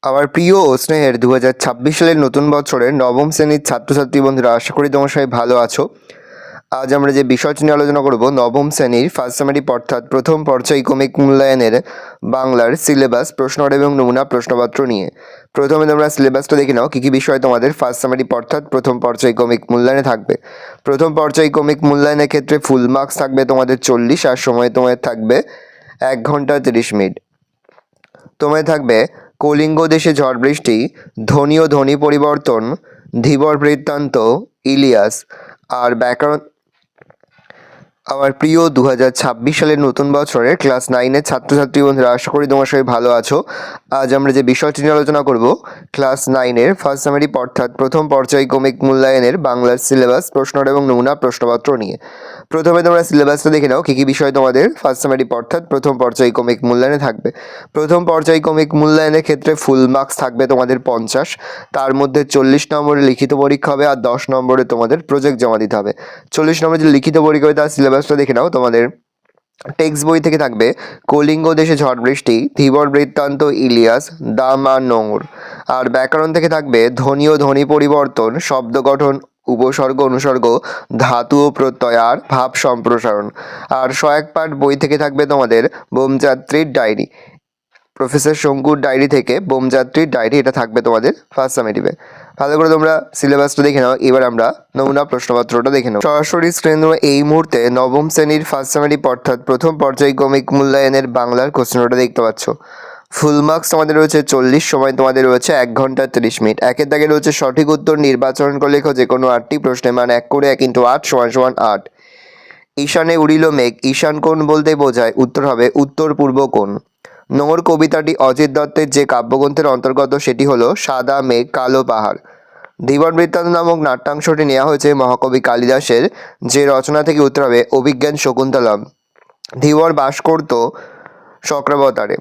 আমার প্রিয় ও স্নেহের 2026 সালের নতুন বছরের নবম শ্রেণীর ছাত্রছাত্রী বন্ধুরা, আশা করি তোমার সবাই ভালো আছো। আজ আমরা যে বিষয়টি নিয়ে আলোচনা করব, নবম শ্রেণীর ফার্স্ট সেমিস্টার অর্থাৎ প্রথম পর্যায়ক্রমিক মূল্যায়নের বাংলার সিলেবাস, প্রশ্নপত্র এবং নমুনা প্রশ্নপত্র নিয়ে। প্রথমে তোমরা সিলেবাসটা দেখে নাও, কী কী বিষয় তোমাদের ফার্স্ট সেমিস্টার অর্থাৎ প্রথম পর্যায়ক্রমিক মূল্যায়নে থাকবে। প্রথম পর্যায়ক্রমিক মূল্যায়নের ক্ষেত্রে ফুল মার্কস থাকবে তোমাদের 40, আর সময় তোমাদের থাকবে 1 ঘন্টা 30 মিনিট। তোমায় থাকবে কলিঙ্গ দেশে ঝড় বৃষ্টি, ধ্বনি ও ধ্বনি পরিবর্তন, ধীবর বৃত্তান্ত, ইলিয়াস আর ব্যাকরণ। আমার প্রিয় 2026 সালের নতুন বছরের ক্লাস 9-এর ছাত্রছাত্রী বন্ধুরা, আশা করি তোমার সবাই ভালো আছো। আজ আমরা যে বিষয়টি নিয়ে আলোচনা করব, ক্লাস 9-এর ফার্স্ট সেমিস্টার অর্থাৎ প্রথম পর্যায়ক্রমিক মূল্যায়নের বাংলার সিলেবাস, প্রশ্নপত্র এবং নমুনা প্রশ্নপত্র নিয়ে। প্রথমে তোমরা সিলেবাসটা দেখে নাও, কী কী বিষয় তোমাদের ফার্স্ট সেমিস্টার অর্থাৎ প্রথম পর্যায়ক্রমিক মূল্যায়নে থাকবে। প্রথম পর্যায়ক্রমিক মূল্যায়নের ক্ষেত্রে ফুল মার্কস থাকবে তোমাদের 50, তার মধ্যে 40 নম্বরে লিখিত পরীক্ষা হবে আর 10 নম্বরে তোমাদের প্রজেক্ট জমা দিতে হবে। 40 নম্বরে যে লিখিত পরীক্ষা হবে তার সিলেবাসটা দেখে নাও। তোমাদের টেক্সট বই থেকে থাকবে কলিঙ্গ দেশে ঝড় বৃষ্টি, ধীবর বৃত্তান্ত, ইলিয়াস, দাম আর নোঙর। আর ব্যাকরণ থেকে থাকবে ধ্বনি ও ধ্বনি পরিবর্তন, শব্দ গঠন, উপসর্গ অনুসর্গ, ধাতু ও প্রত্যয় আর ভাব সম্প্রসারণ। আর সহায়ক পাঠ বই থেকে থাকবে তোমাদের বোমযাত্রীর ডায়েরি, প্রফেসর শঙ্কুর ডায়েরি থেকে বোমযাত্রীর ডায়েরি, এটা থাকবে তোমাদের ফার্স্ট সামেটিভে। ভালো করে তোমরা সিলেবাসটা দেখে নাও। এবার আমরা নমুনা প্রশ্নপত্রটা দেখে নাও। সরাসরি স্ক্রিনে এই মুহূর্তে নবম শ্রেণীর ফার্স্ট সেমিস্টার অর্থাৎ প্রথম পর্যায়ক্রমিক মূল্যায়নের বাংলার কোশ্চেনটা দেখতে পাচ্ছ। ফুল মার্কস তোমাদের রয়েছে 40, সময় তোমাদের রয়েছে 1 ঘন্টা 30 মিনিট। একের দাগে রয়েছে সঠিক উত্তর নির্বাচন করে লেখো যে কোনো 8টি প্রশ্নের মান 1 করে 1 × 8 = 8। ঈশানে উড়িল মেঘ, ঈশান কোণ বলতে বোঝায়, উত্তর হবে উত্তর পূর্ব কোণ। নোঙর কবিতাটি অজিত দত্তের যে কাব্যগ্রন্থের অন্তর্গত সেটি হলো সাদা মেঘ কালো পাহাড়। ধীবর বৃত্তান্ত নামক নাট্যাংশটি নেওয়া হয়েছে মহাকবি কালিদাসের যে রচনা থেকে, উত্তর হবে অভিজ্ঞান শকুন্তলম। ধীবর বাস করত চক্রাবতারে।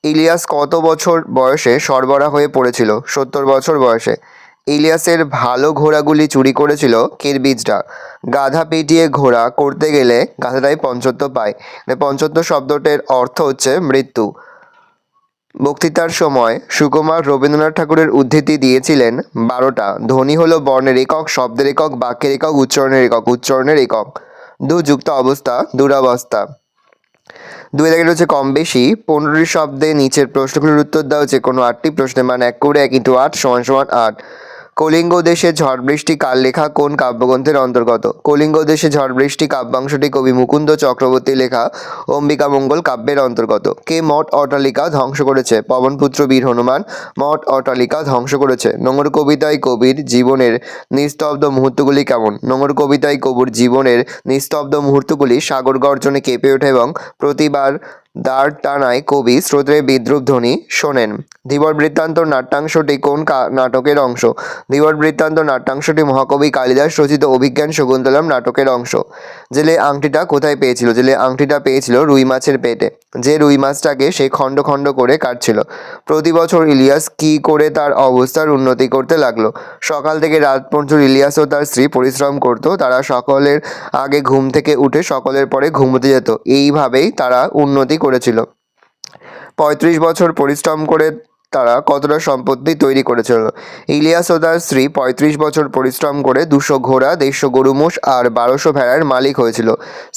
ইলিয়াস কত বছর বয়সে সরবরাহ হয়ে পড়েছিল? 70 বছর বয়সে। ইলিয়াসের ভালো ঘোড়াগুলি চুরি করেছিল কিরবিজরা। গাধা পেটিয়ে ঘোড়া করতে গেলে গাধাটাই পঞ্চত্ব পায়। পঞ্চত্ব শব্দটির অর্থ হচ্ছে মৃত্যু। বক্তৃতার সময় সুকুমার রবীন্দ্রনাথ ঠাকুরের উদ্ধৃতি দিয়েছিলেন 12টা। ধ্বনি হলো বর্ণের একক, শব্দের একক, বাক্যের একক, উচ্চারণের একক। উচ্চারণের একক। যুক্ত অবস্থা, দুরাবস্থা। 2 দাগে রয়েছে কম বেশি। 15টি শব্দে নিচের প্রশ্নগুলোর উত্তর দাও যে কোনো 8টি প্রশ্নের মান 1 করে 1 × 8 = 8। কলিঙ্গ দেশে ঝড় বৃষ্টি কার লেখা, কোন কাব্যগ্রন্থের অন্তর্গত? কলিঙ্গ দেশে ঝড় বৃষ্টি কাব্যাংশটি কবি মুকুন্দ চক্রবর্তী লেখা অম্বিকা মঙ্গল কাব্যের অন্তর্গত। কে মঠ অট্টালিকা ধ্বংস করেছে? পবনপুত্র বীর হনুমান মঠ অট্টালিকা ধ্বংস করেছে। নোঙর কবিতায় কবির জীবনের নিস্তব্ধ মুহূর্তগুলি কেমন? নোঙর কবিতায় কবির জীবনের নিস্তব্ধ মুহূর্তগুলি সাগর গর্জনে কেঁপে ওঠে এবং প্রতিবার দ্বার টানায় কবি স্রোতের বিদ্রুপ ধ্বনি শোনেন। ধীবর বৃত্তান্ত নাট্যাংশটি কোন নাটকের অংশ? ধীবর বৃত্তান্ত নাট্যাংশটি মহাকবি কালিদাস রচিত অভিজ্ঞান শকুন্তলম নাটকের অংশ। জেলে আংটিটা কোথায় পেয়েছিল? জেলে আংটিটা পেয়েছিল রুই মাছের পেটে, যে রুই মাছটাকে সে খণ্ড খণ্ড করে কাটছিল। প্রতি বছর ইলিয়াস কি করে তার অবস্থার উন্নতি করতে লাগলো? সকাল থেকে রাত পর্যন্ত ইলিয়াস ও তার স্ত্রী পরিশ্রম করত। তারা সকলের আগে ঘুম থেকে উঠে সকলের পরে ঘুমোতে যেত। এইভাবেই তারা উন্নতি করেছিল। 35 বছর পরিশ্রম করে তারা কতটা সম্পত্তি তৈরি করেছিল? ইলিয়াস ও তার স্ত্রী 35 বছর পরিশ্রম করে 200 ঘোড়া, 150 গরু মোষ আর 1200 ভেড়ার মালিক হয়েছিল।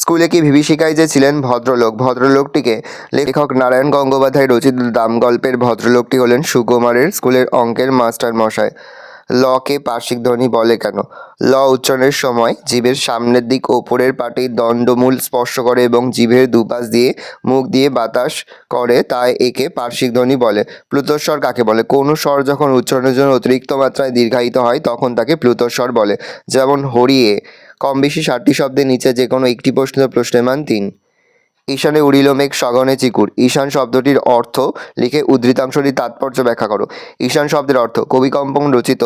স্কুলে কি বিভীষিকায় যে ছিলেন ভদ্রলোক, ভদ্রলোকটিকে লেখক নারায়ণ গঙ্গোপাধ্যায় রচিত দাম গল্পের ভদ্রলোকটি হলেন সুকুমারের স্কুলের অঙ্কের মাস্টার মশাই। লকে পার্শ্বিক ধ্বনি বলে কেন? ল উচ্চারণের সময় জিভের সামনের দিক ওপরের পাটির দণ্ডমূল স্পর্শ করে এবং জিভের দুপাশ দিয়ে মুখ দিয়ে বাতাস করে, তাই একে পার্শ্বিক ধ্বনি বলে। প্লুতস্বর কাকে বলে? কোনো স্বর যখন উচ্চারণের জন্য অতিরিক্ত মাত্রায় দীর্ঘায়িত হয় তখন তাকে প্লুতস্বর বলে। যেমন হরিয়ে। কম বেশি 7টি শব্দের নিচে যে কোনো একটি প্রশ্নের মান 3। ঈশানে উড়িল মেঘ সগনে চিকুর। ঈশান শব্দটির অর্থ লিখে উদ্ধৃতাংশটির তাৎপর্য ব্যাখ্যা করো। ঈশান শব্দের অর্থ, কবি কম্পন রচিত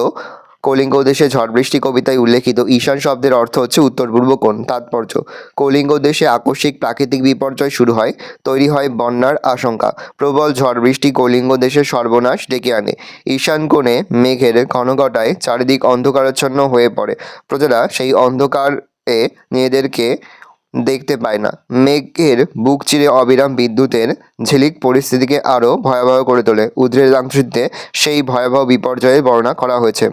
কলিঙ্গ দেশে ঝড় বৃষ্টি কবিতায় উল্লেখিত ঈশান শব্দের অর্থ হচ্ছে উত্তর পূর্ব কোণ। তাৎপর্য, কলিঙ্গ দেশে আকস্মিক প্রাকৃতিক বিপর্যয় শুরু হয়, তৈরি হয় বন্যার আশঙ্কা। প্রবল ঝড় বৃষ্টি কলিঙ্গ দেশের সর্বনাশ ডেকে আনে। ঈশান কোণে মেঘের ঘনঘটায় চারিদিক অন্ধকারাচ্ছন্ন হয়ে পড়ে। প্রজারা সেই অন্ধকারে নিজেদেরকে দেখতে পায় না। মেঘের বুক চিরে অবিরাম বিদ্যুতের ঝিলিক পরিস্থিতিকে আরও ভয়াবহ করে তোলে। উদ্রেকাংশিতে সেই ভয়াবহ বিপর্যয়ের বর্ণনা করা হয়েছে।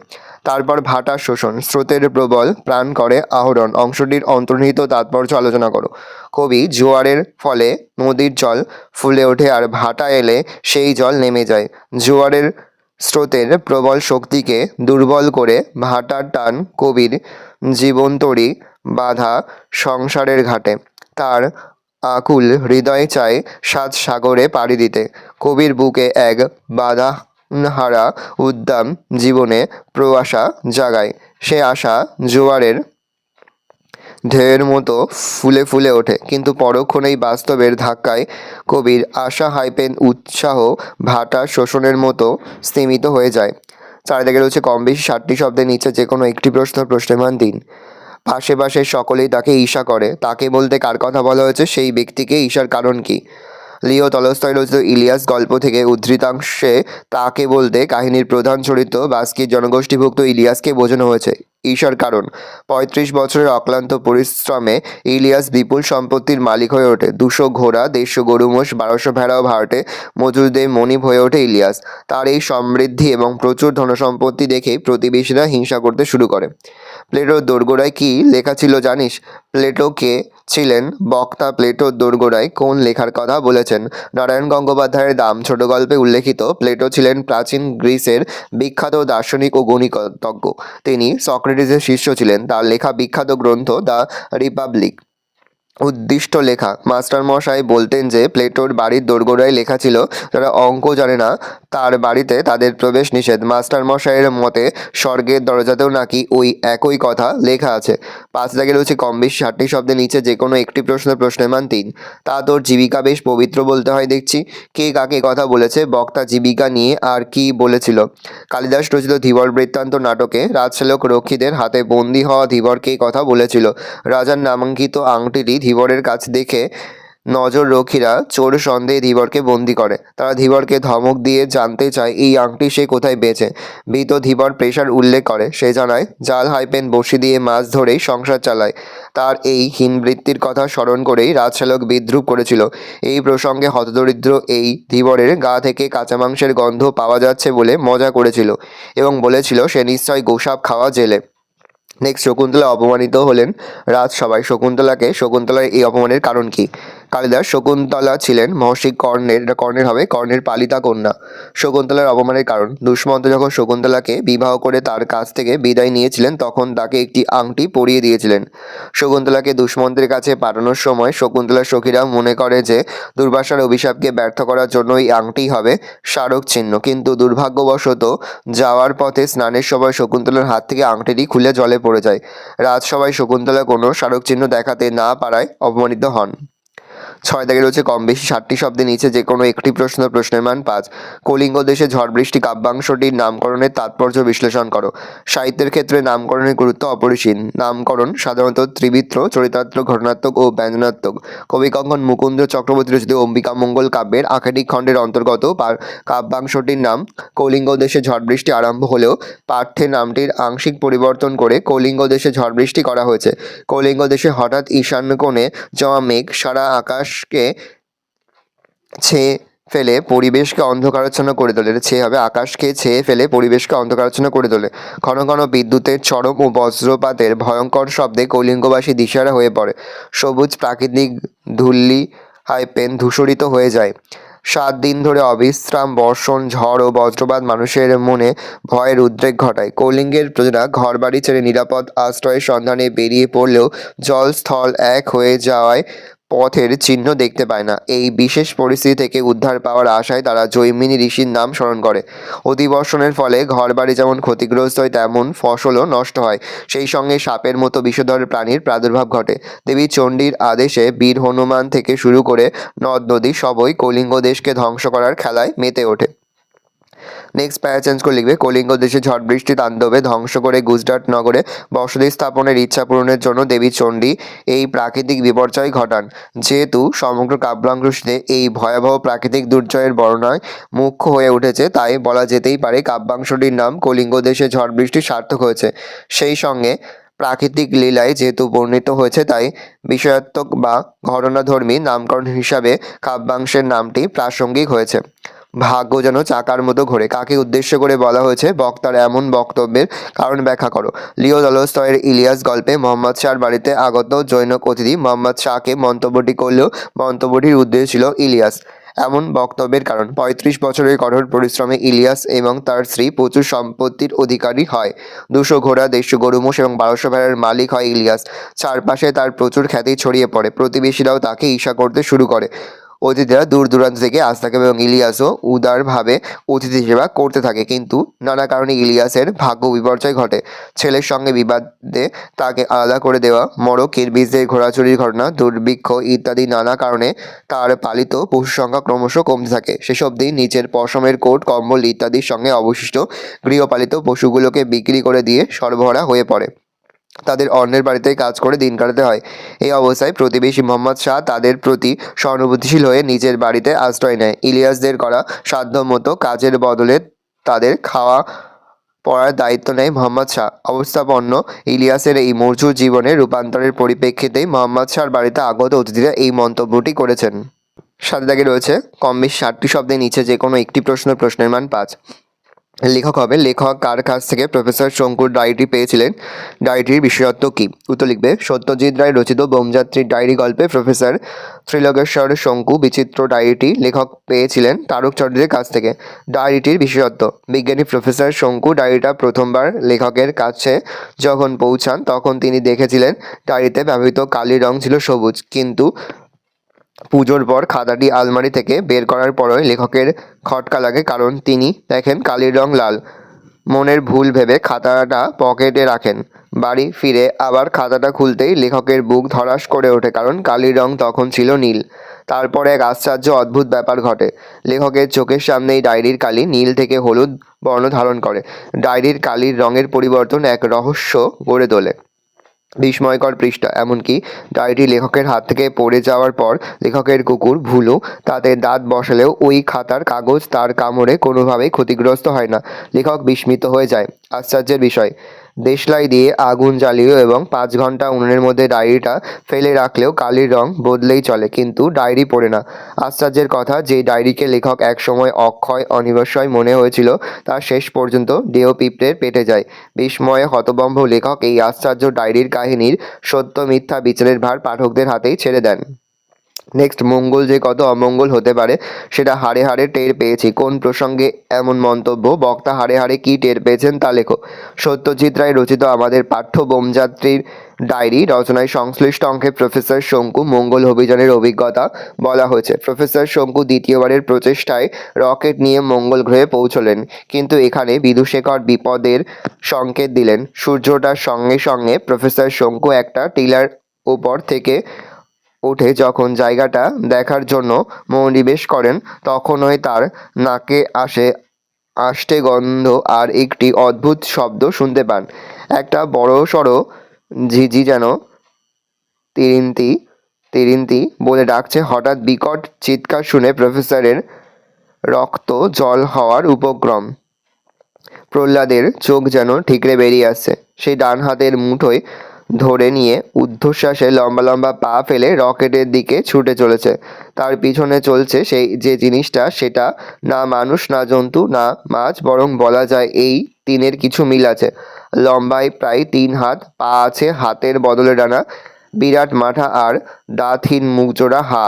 তারপর ভাটা শোষণ, স্রোতের প্রবল প্রাণ করে আহরণ অংশটির অন্তর্নিহিত তাৎপর্য আলোচনা করো। কবি, জোয়ারের ফলে নদীর জল ফুলে ওঠে আর ভাটা এলে সেই জল নেমে যায়। জোয়ারের স্রোতের প্রবল শক্তিকে দুর্বল করে ভাটার টান কবির জীবনতরী বাঁধা সংসারের ঘাটে। তার আকুল হৃদয় চায় সাত সাগরে পাড়ি দিতে। কবির বুকে এক বাঁধাহারা উদ্দাম জীবনে প্রয়াসা জাগায়। সে আশা জোয়ারের ঢেউয়ের মতো ফুলে ফুলে ওঠে, কিন্তু পরক্ষণেই বাস্তবের ধাক্কায় কবির আশা উৎসাহ ভাটা শোষণের মতো স্তিমিত হয়ে যায়। চারিদিকে রয়েছে কম বেশি 60টি শব্দের নিচে যে কোনো একটি প্রশ্নের মান দিন। আশেপাশে সকলেই তাকে ঈর্ষা করে। তাকে বলতে কার কথা বলা হয়েছে, সেই ব্যক্তিকে ঈর্ষার কারণ কি? লিও টলস্টয় রচিত ইলিয়াস গল্প থেকে উদ্ধৃতাংশে তাকে বলতে কাহিনীর প্রধান চরিত্র বাস্কির জনগোষ্ঠীভুক্ত ইলিয়াসকে বোঝানো হয়েছে। ঈর্ষার কারণ: 35 বছরের অক্লান্ত পরিশ্রমে ইলিয়াস বিপুল সম্পত্তির মালিক হয়ে ওঠে। 200 ঘোড়া, 150 গরু মোষ, 1200 ভেড়াও ভাড়াটে মজুরদের মনিব হয়ে ওঠে ইলিয়াস। তার এই সমৃদ্ধি এবং প্রচুর ধনসম্পত্তি দেখেই প্রতিবেশীরা হিংসা করতে শুরু করে। প্লেটোর দোরগোড়ায় কি লেখা ছিল জানিস? প্লেটো কে ছিলেন? বক্তা প্লেটোর দোরগোড়ায় কোন লেখার কথা বলেছেন? নারায়ণ গঙ্গোপাধ্যায়ের দাম ছোট গল্পে উল্লেখিত প্লেটো ছিলেন প্রাচীন গ্রিসের বিখ্যাত দার্শনিক ও গণিতজ্ঞ। তিনি সক্রেটিসের শিষ্য ছিলেন। তার লেখা বিখ্যাত গ্রন্থ দ্য রিপাবলিক উদ্দিষ্ট লেখা। মাস্টারমশাই বলতেন যে প্লেটোর বাড়ির দোরগোড়ায় লেখা ছিল, যারা অঙ্ক জানে না তার বাড়িতে তাদের প্রবেশ নিষেধ। মাস্টারমশাইয়ের মতে স্বর্গের দরজাতেও নাকি ওই একই কথা লেখা আছে। 5 দাগে রয়েছে কম বেশি 60টি শব্দের নিচে যে কোনো একটি প্রশ্নের মান 3। তা তোর জীবিকা বেশ পবিত্র বলতে হয় দেখছি। কে কাকে কথা বলেছে? বক্তা জীবিকা নিয়ে আর কি বলেছিল? কালিদাস রচিত ধীবর বৃত্তান্ত নাটকে রাজসেবক রক্ষীদের হাতে বন্দী হওয়া ধীবরকেই কথা বলেছিল। রাজার নামাঙ্কিত আংটিটি ধীবরের কাছ দেখে নজররক্ষীরা চোর সন্দেহে ধীবরকে বন্দি করে। তারা ধীবরকে ধমক দিয়ে জানতে চায় এই আংটি সে কোথায় পেয়েছে। ভীত ধীবর পেশার উল্লেখ করে। সে জানায় জাল বড়শি দিয়ে মাছ ধরেই সংসার চালায়। তার এই হীনবৃত্তির কথা স্মরণ করেই রাজসেবক বিদ্রূপ করেছিল। এই প্রসঙ্গে হতদরিদ্র এই ধীবরের গা থেকে কাঁচা মাংসের গন্ধ পাওয়া যাচ্ছে বলে মজা করেছিল এবং বলেছিল সে নিশ্চয় গোসাপ খাওয়া জেলে। নেক্সট, শকুন্তলা অপমানিত হলেন রাজসভায়। শকুন্তলার এই অপমানের কারণ কি? কালিদাস: শকুন্তলা ছিলেন মহর্ষি কর্ণের পালিতা কন্যা। শকুন্তলার অপমানের কারণ: দুষ্মন্ত যখন শকুন্তলাকে বিবাহ করে তার কাছ থেকে বিদায় নিয়েছিলেন তখন তাকে একটি আংটি পরিয়ে দিয়েছিলেন। শকুন্তলাকে দুষ্মন্তের কাছে পাঠানোর সময় শকুন্তলার সখীরা মনে করে যে দুর্বাসার অভিশাপকে ব্যর্থ করার জন্য এই আংটি হবে স্মারক চিহ্ন, কিন্তু দুর্ভাগ্যবশত যাওয়ার পথে স্নানের সময় শকুন্তলার হাত থেকে আংটিটি খুলে জলে পড়ে যায়। রাজসভায় শকুন্তলা কোনো স্মারক চিহ্ন দেখাতে না পারায় অপমানিত হন। 6 দাগে রয়েছে কম বেশি 60টি শব্দের নিচে যে কোনো একটি প্রশ্নের মান 5। কলিঙ্গ দেশে ঝড় বৃষ্টি কাব্যাংশটির নামকরণের তাৎপর্য বিশ্লেষণ করো। সাহিত্যের ক্ষেত্রে নামকরণের গুরুত্ব অপরিসীম। নামকরণ সাধারণত ত্রিবিত্র, চরিতাত্মক, ঘটনাত্মক ও ব্যঞ্জনাত্মক। কবিকঙ্কন মুকুন্দ চক্রবর্তী রচিত অম্বিকামঙ্গল কাব্যের আখেটিক খণ্ডের অন্তর্গত কাব্যাংশটির নাম। কলিঙ্গ দেশে ঝড় বৃষ্টি আরম্ভ হলেও পাঠ্যে নামটির আংশিক পরিবর্তন করে কলিঙ্গ দেশে ঝড় বৃষ্টি করা হয়েছে। কলিঙ্গ দেশে হঠাৎ ঈশান্য কোণে জমা মেঘ সারা আকাশকে ছেয়ে ফেলে পরিবেশকে অন্ধকারাচ্ছন্ন করে তোলে। আকাশকে ছেয়ে ফেলে পরিবেশকে অন্ধকারাচ্ছন্ন করে তোলে। ঘন ঘন বিদ্যুতের চরম ও বজ্রপাতের ভয়ঙ্কর শব্দে কলিঙ্গবাসী দিশেহারা হয়ে পড়ে। সবুজ প্রাকৃতিক ধূসরিত হয়ে যায়। 7 দিন ধরে অবিশ্রাম বর্ষণ, ঝড় ও বজ্রপাত মানুষের মনে ভয়ের উদ্রেক ঘটায়। কলিঙ্গের প্রজারা ঘরবাড়ি ছেড়ে নিরাপদ আশ্রয়ের সন্ধানে বেরিয়ে পড়লেও জল স্থল এক হয়ে যাওয়ায় পথের চিহ্ন দেখতে পায় না। এই বিশেষ পরিস্থিতি থেকে উদ্ধার পাওয়ার আশায় তারা জৈমিনী ঋষির নাম স্মরণ করে। অতিবর্ষণের ফলে ঘরবাড়ি যেমন ক্ষতিগ্রস্ত হয় তেমন ফসলও নষ্ট হয়। সেই সঙ্গে সাপের মতো বিষধর প্রাণীর প্রাদুর্ভাব ঘটে। দেবী চণ্ডীর আদেশে বীর হনুমান থেকে শুরু করে নদ নদী সবই কলিঙ্গ দেশকে ধ্বংস করার খেলায় মেতে ওঠে। নেক্সট প্যারা চেঞ্জ করে লিখবে, কলিঙ্গ দেশে ঝড় বৃষ্টি তাণ্ডবে ধ্বংস করে গুজরাট নগরে বসতি স্থাপনের ইচ্ছা পূরণের জন্য দেবী চণ্ডী এই প্রাকৃতিক বিপর্যয় ঘটান। যেহেতু সমগ্র কাব্যাংশটিতে এই ভয়াবহ প্রাকৃতিক দুর্জয়ের বর্ণনায় মুখ্য হয়ে উঠেছে, তাই বলা যেতেই পারে কাব্যাংশটির নাম কলিঙ্গ দেশে ঝড় বৃষ্টি সার্থক হয়েছে। সেই সঙ্গে প্রাকৃতিক লীলায় যেহেতু বর্ণিত হয়েছে তাই বিষয়াত্মক বা ঘটনাধর্মী নামকরণ হিসাবে কাব্যাংশের নামটি প্রাসঙ্গিক হয়েছে। ভাগ্য যেন চাকার মতো ঘোরে কাকে উদ্দেশ্য করে বলা হয়েছে? বক্তার এমন বক্তব্যের কারণ ব্যাখ্যা করো। লিও তলস্তয়ের ইলিয়াস গল্পে মোহাম্মদ শাহর বাড়িতে আগত জৈনক অতিথি মোহাম্মদ শাহকে মন্তব্যটি করলেও মন্তব্যটির উদ্দেশ্য ছিল ইলিয়াস। এমন বক্তব্যের কারণ ৩৫ বছরের কঠোর পরিশ্রমে ইলিয়াস এবং তার স্ত্রী প্রচুর সম্পত্তির অধিকারী হয়। ২০০ ঘোড়া, ১৫০ গরু মোষ এবং ১২০০ ভেড়ার মালিক হয় ইলিয়াস। চারপাশে তার প্রচুর খ্যাতি ছড়িয়ে পড়ে, প্রতিবেশীরাও তাকে ঈর্ষা করতে শুরু করে। অতিথিরা দূর দূরান্ত থেকে আসতে থাকে এবং ইলিয়াসও উদারভাবে অতিথি সেবা করতে থাকে, কিন্তু নানা কারণে ইলিয়াসের ভাগ্য বিপর্যয় ঘটে। ছেলের সঙ্গে বিবাদে তাকে আলাদা করে দেওয়া, মরক, কিরবিজদের ঘোরাচুরির ঘটনা, দুর্ভিক্ষ ইত্যাদি নানা কারণে তার পালিত পশুর সংখ্যা ক্রমশ কমতে থাকে। সেসব দিন নিচের পশমের কোট, কম্বল ইত্যাদির সঙ্গে অবশিষ্ট গৃহপালিত পশুগুলোকে বিক্রি করে দিয়ে সর্বহারা হয়ে পড়ে। তাদের অন্যের বাড়িতেই কাজ করে দিন কাটাতে হয়। এই অবস্থায় প্রতিবেশী মোহাম্মদ শাহ তাদের প্রতি সহানুভূতিশীল হয়ে নিজের বাড়িতে আশ্রয় নেয়। ইলিয়াসদের করা সাধ্যমতো কাজের বদলে তাদের খাওয়া পড়ার দায়িত্ব নেয় মোহাম্মদ শাহ। অবস্থাপন্ন ইলিয়াসের এই মজুর জীবনের রূপান্তরের পরিপ্রেক্ষিতেই মোহাম্মদ শাহর বাড়িতে আগত অতিথিরা এই মন্তব্যটি করেছেন। সাথে দাগে রয়েছে কম বেশি 60টি শব্দের নিচে যে কোনো একটি প্রশ্নের মান 5। লেখক হবে, লেখক কার কাছ থেকে প্রফেসর শঙ্কুর ডায়েরি পেয়েছিলেন? ডায়েরিটির বিশেষত্ব কী? উত্তর লিখবে। সত্যজিৎ রায় রচিত বোমযাত্রীর ডায়েরি গল্পে প্রফেসর ত্রিলোকেশ্বর শঙ্কু বিচিত্র ডায়েরিটি লেখক পেয়েছিলেন তারকচন্দ্রের কাছ থেকে। ডায়েরিটির বিশেষত্ব: বিজ্ঞানী প্রফেসর শঙ্কু ডায়েরিটা প্রথমবার লেখকের কাছে যখন পৌঁছান তখন তিনি দেখেছিলেন ডায়েরিতে ব্যবহৃত কালি রং ছিল সবুজ, কিন্তু পুজোর পর খাতাটি আলমারি থেকে বের করার পরই লেখকের খটকা লাগে, কারণ তিনি দেখেন কালির রং লাল। মনের ভুল ভেবে খাতাটা পকেটে রাখেন। বাড়ি ফিরে আবার খাতাটা খুলতেই লেখকের বুক ধড়াস করে ওঠে, কারণ কালির রং তখন ছিল নীল। তারপর এক আশ্চর্য অদ্ভুত ব্যাপার ঘটে। লেখকের চোখের সামনেই ডায়েরির কালি নীল থেকে হলুদ বর্ণ ধারণ করে। ডায়েরির কালির রঙের পরিবর্তন এক রহস্য গড়ে তোলে। বিস্ময়কর পৃষ্ঠা। এমনকি ডায়েরিটি লেখকের হাত থেকে পড়ে যাওয়ার পর লেখকের কুকুর ভুলু তাতে দাঁত বসালেও ওই খাতার কাগজ তার কামড়ে কোনোভাবেই ক্ষতিগ্রস্ত হয় না। লেখক বিস্মিত হয়ে যায়। আশ্চর্যের বিষয়, দেশলাই দিয়ে আগুন জ্বালিয়েও এবং 5 ঘন্টা উনুনের মধ্যে ডায়েরিটা ফেলে রাখলেও কালির রং বদলেই চলে, কিন্তু ডায়েরি পড়ে না। আশ্চর্যের কথা, যে ডায়েরিকে লেখক একসময় অক্ষয় অনির্বস্বয় মনে হয়েছিল তা শেষ পর্যন্ত দেহ পিঁপড়ের পেটে যায়। বিস্ময়ে হতভম্ব লেখক এই আশ্চর্য ডায়েরির কাহিনীর সত্য মিথ্যা বিচারের ভার পাঠকদের হাতেই ছেড়ে দেন। নেক্সট, মঙ্গল যে কত অমঙ্গল হতে পারে সেটা হাড়ে হাড়ে টের পেয়েছি। কোন প্রসঙ্গে এমন মন্তব্য? বক্তা হাড়ে হাড়ে কী টের পেয়েছেন তা লেখো। সত্যজিৎ রায় রচিত আমাদের পাঠ্য বোমযাত্রীর ডায়েরি রচনায় সংশ্লিষ্ট অঙ্কে প্রফেসর শঙ্কু মঙ্গল অভিযানের অভিজ্ঞতা বলা হয়েছে। প্রফেসর শঙ্কু দ্বিতীয়বারের প্রচেষ্টায় রকেট নিয়ে মঙ্গল গ্রহে পৌঁছলেন, কিন্তু এখানে বিদূষেকর বিপদের সংকেত দিলেন। সূর্যটার সঙ্গে সঙ্গে প্রফেসর শঙ্কু একটা টিলার ওপর থেকে উঠে যখন জায়গাটা দেখার জন্য মনোনিবেশ করেন, তখনই তার নাকে আসে আষ্টে গন্ধ আর একটি অদ্ভুত শব্দ শুনতে পান। একটা বড়সড় ঝিঝি যেন তিরিন্তি তিরিন্তি বলে ডাকছে। হঠাৎ বিকট চিৎকার শুনে প্রফেসরের রক্ত জল হওয়ার উপক্রম। প্রহ্লাদের চোখ যেন ঠিকরে বেরিয়ে আসছে। সেই ডান হাতের মুঠোয় ধরে নিয়ে ঊর্ধ্বশ্বাসে লম্বা লম্বা পা ফেলে রকেটের দিকে ছুটে চলেছে। তার পিছনে চলছে সেই যে জিনিসটা, সেটা না মানুষ, না জন্তু, না মাছ, বরং বলা যায় এই তিনের কিছু মিল আছে। লম্বায় প্রায় 3 হাত, পা আছে হাতের বদলে ডানা, বিরাট মাথা আর দাঁতহীন মুখজোড়া হা,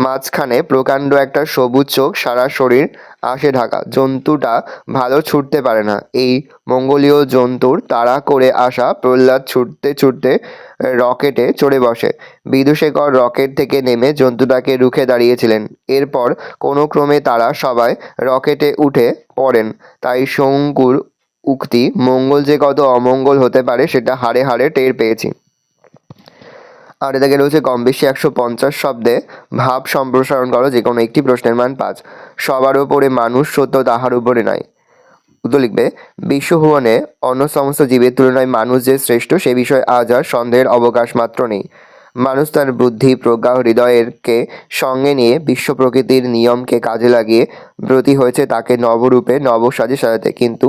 মাঝখানে প্রকাণ্ড একটা সবুজ চোখ, সারা শরীর আঁশে ঢাকা। জন্তুটা ভালো ছুটতে পারে না। এই মঙ্গলীয় জন্তুর তাড়া করে আসা প্রহ্লাদ ছুটতে ছুটতে রকেটে চড়ে বসে। বিদূষেকর রকেট থেকে নেমে জন্তুটাকে রুখে দাঁড়িয়েছিলেন। এরপর কোনো ক্রমে তারা সবাই রকেটে উঠে পড়েন। তাই শঙ্কুর উক্তি মঙ্গল যে কত অমঙ্গল হতে পারে সেটা হাড়ে হাড়ে টের পেয়েছি। আর এটাকে রয়েছে কম বেশি 150 শব্দে ভাব সম্প্রসারণ করো যে কোনো একটি প্রশ্নের মান 5। সবার উপরে মানুষ, সত্য তাহার উপরে নয়। উত্তর লিখবে। বিশ্বভুবনে অন্য সমস্ত জীবের তুলনায় মানুষ যে শ্রেষ্ঠ সে বিষয়ে আজ আর সন্দেহের অবকাশ মাত্র নেই। মানুষ তার বুদ্ধি, প্রজ্ঞা, হৃদয়েরকে সঙ্গে নিয়ে বিশ্ব প্রকৃতির নিয়মকে কাজে লাগিয়ে ব্রতী হয়েছে তাকে নবরূপে নবসাজে সাজাতে। কিন্তু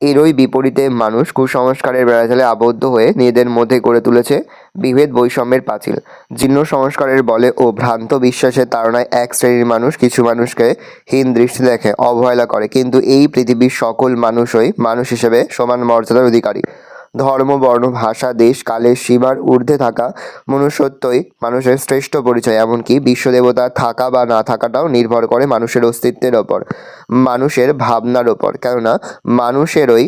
এরই বিপরীতে মানুষ কুসংস্কারের বেড়াজালে আবদ্ধ হয়ে নিজেদের মধ্যে গড়ে তুলেছে বিভেদ বৈষম্যের পাঁচিল। জীর্ণ সংস্কারের বলে ও ভ্রান্ত বিশ্বাসের তাড়নায় এক শ্রেণীর মানুষ কিছু মানুষকে হীন দৃষ্টি দেখে, অবহেলা করে, কিন্তু এই পৃথিবীর সকল মানুষই মানুষ হিসেবে সমান মর্যাদার অধিকারী। ধর্ম, বর্ণ, ভাষা, দেশ, কালের সীমার ঊর্ধ্বে থাকা মনুষ্যত্বই মানুষের শ্রেষ্ঠ পরিচয়। এমনকি বিশ্বদেবতা থাকা বা না থাকাটাও নির্ভর করে মানুষের অস্তিত্বের ওপর, মানুষের ভাবনার ওপর। কেননা মানুষেরই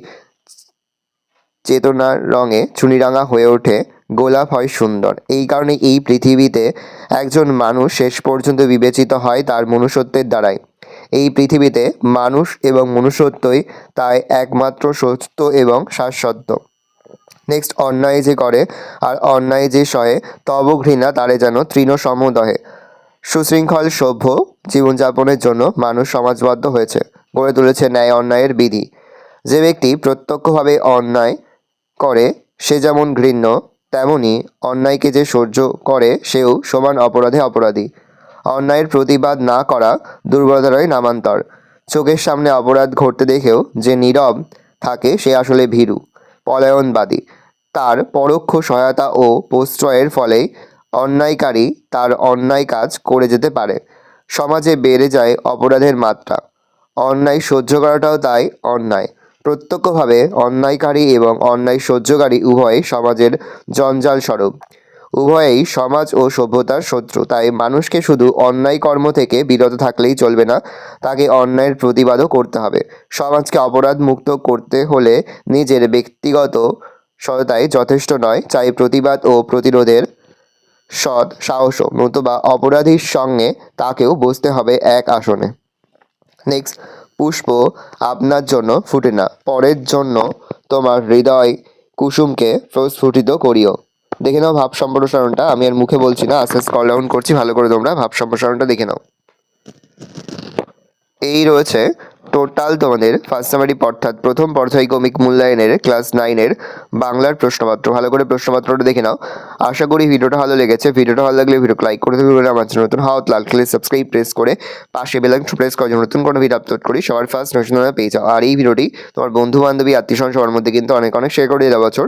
চেতনার রঙে চুনিরাঙা হয়ে ওঠে, গোলাপ হয় সুন্দর। এই কারণে এই পৃথিবীতে একজন মানুষ শেষ পর্যন্ত বিবেচিত হয় তার মনুষ্যত্বের দ্বারাই। এই পৃথিবীতে মানুষ এবং মনুষ্যত্বই তাই একমাত্র সত্য এবং শাশ্বত। নেক্সট, অন্যায় যে করে আর অন্যায় যে সহে, তব ঘৃণা তারে যেন তৃণ সমদহে। সুশৃঙ্খল সভ্য জীবনযাপনের জন্য মানুষ সমাজবদ্ধ হয়েছে, গড়ে তুলেছে ন্যায় অন্যায়ের বিধি। যে ব্যক্তি প্রত্যক্ষভাবে অন্যায় করে সে যেমন ঘৃণ্য, তেমনি অন্যায়কে যে সহ্য করে সেও সমান অপরাধে অপরাধী। অন্যায়ের প্রতিবাদ না করা দুর্বলতারই নামান্তর। চোখের সামনে অপরাধ ঘটতে দেখেও যে নীরব থাকে সে আসলে ভীরু, পলায়নবাদী। তার পরোক্ষ সহায়তা ও প্রশ্রয়ের ফলেই অন্যায়কারী তার অন্যায় কাজ করে যেতে পারে। সমাজে বেড়ে যায় অপরাধের মাত্রা। অন্যায় সহ্য করাটাও তাই অন্যায়। প্রত্যক্ষভাবে অন্যায়কারী এবং অন্যায় সহ্যকারী উভয়ই সমাজের জঞ্জাল স্বরূপ, উভয়েই সমাজ ও সভ্যতার শত্রু। তাই মানুষকে শুধু অন্যায় কর্ম থেকে বিরত থাকলেই চলবে না, তাকে অন্যায়ের প্রতিবাদও করতে হবে। সমাজকে অপরাধ মুক্ত করতে হলে নিজের ব্যক্তিগত সততাই যথেষ্ট নয়, চাই প্রতিবাদ ও প্রতিরোধের সৎ সাহসও, নতুবা অপরাধীর সঙ্গে তাকেও বসতে হবে এক আসনে। নেক্সট, পুষ্প আপনার জন্য ফুটে না, পরের জন্য তোমার হৃদয় কুসুমকে প্রস্ফুটিত করিও। দেখে নাও ভাব সম্প্রসারণটা, আমি আর মুখে বলছি না, আস্তে স্ক্রল ডাউন করছি, ভালো করে তোমরা ভাব সম্প্রসারণটা দেখে নাও। এই রয়েছে টোটাল তোমাদের ফার্স্ট সামারি অর্থাৎ প্রথম পর্যায়ক্রমিক মূল্যায়নের ক্লাস 9-এর বাংলার প্রশ্নপত্র। ভালো করে প্রশ্নপত্রটা দেখে নাও। আশা করি ভিডিওটা ভালো লেগেছে। ভিডিওটা ভালো লাগলে ভিডিওকে লাইক করে দেবে, আমার চ্যানেল নতুন হাত লাল খেলে সাবস্ক্রাইব প্রেস করে পাশে বেল আইকন প্রেস করে নতুন কোনো ভিডিও আপলোড করি সবার ফার্স্ট নোটিফিকেশন পেয়ে যাও। আর এই ভিডিওটি তোমার বন্ধু বান্ধবী আত্মীয়স্বজন সবার মধ্যে কিন্তু অনেক শেয়ার করে দেওয়া বছর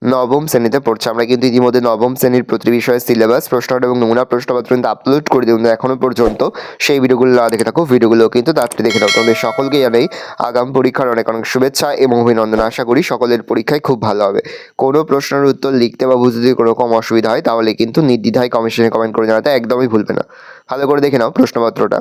নবম শ্রেণীতে পড়ছে। আমরা কিন্তু ইতিমধ্যে নবম শ্রেণীর প্রতি বিষয়ের সিলেবাস, প্রশ্নপত্র এবং নমুনা প্রশ্নপত্র কিন্তু আপলোড করে দিই। এখনো পর্যন্ত সেই ভিডিওগুলো না দেখে থাকো, ভিডিওগুলো কিন্তু তাড়াতাড়ি দেখে নাও। তোমাদের সকলকে জানাই আগাম পরীক্ষার অনেক শুভেচ্ছা এবং অভিনন্দন। আশা করি সকলের পরীক্ষায় খুব ভালো হবে। কোনো প্রশ্নের উত্তর লিখতে বা বুঝতে যদি কোনো রকম অসুবিধা হয় তাহলে কিন্তু নির্দ্বিধায় কমেন্ট করে জানাতে একদমই ভুলবে না। ভালো করে দেখে নাও প্রশ্নপত্রটা।